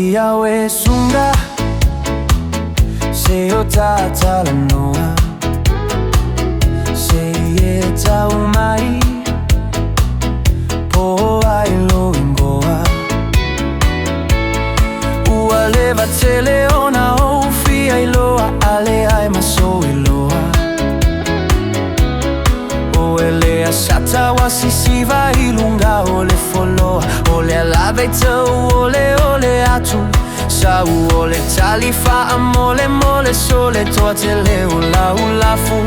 Iawe sunga se o tatala noa se e tau mai po ai lo ingoa ua leva te leona o fia iloa ale ai maso iloa o ele asata wasisiva ilunga o le foloa o le alave tau o le atu sau o le talifa a mole mole sole toa te leo la ulafu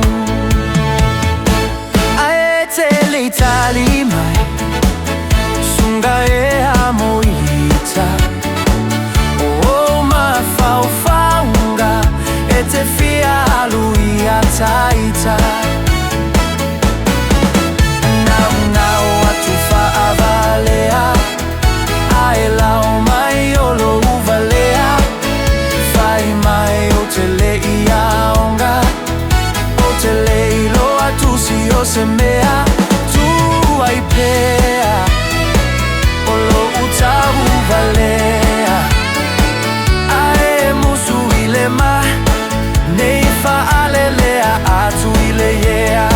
ae te le tali mai sunga e amoita o ma fau faunga e te fia alui a taita nau nau atu fa a valea ae lau mai o lo valea fai mai o te le iaonga o te le iloa tu si o se mea tu ai pea o lo utavu valea ae musu ile ma nei fa alelea atu ile yea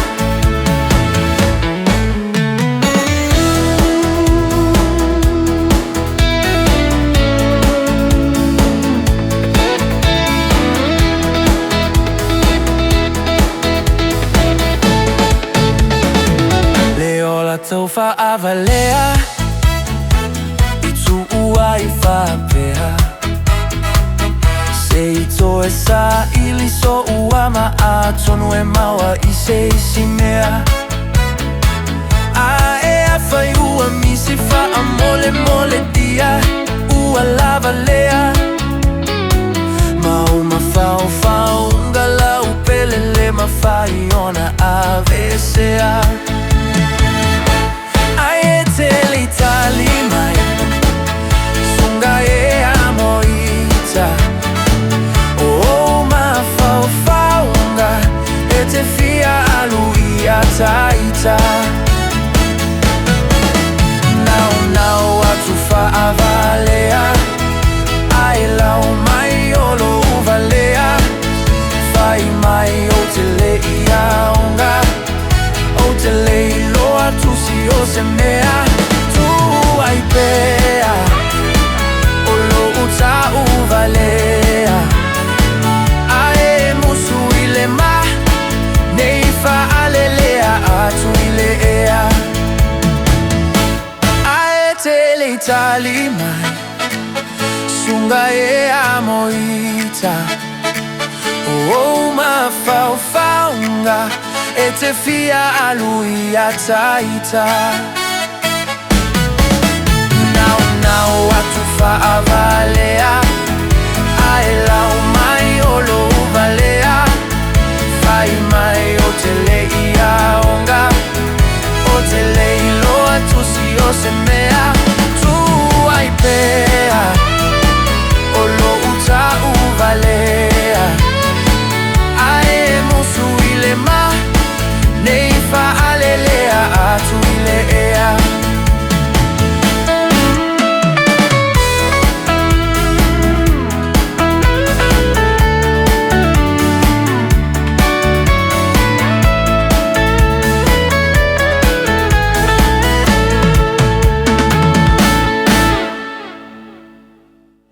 tau fa a valea I tu ua I fa pea se I to e sa ili so ua ma a tonu e maua I se isi mea a e a fai ua misi fa a mole mole dia ua la valea ma uma fau fau ngala upelele ma fai ona a vesea te li tali mai sunga e amoita o ma fau faunga e te fia alui a taita nau nau atu fa a valea ai lau mai o lo valea fai mai o te le iaonga o te le iloa tu si o se mea tu ai pea o lo uta u valea ae musu ile ma nei fa alelea atu ile ea ae te le tali mai sunga e amoita o ma fau faunga e te fia alui a taita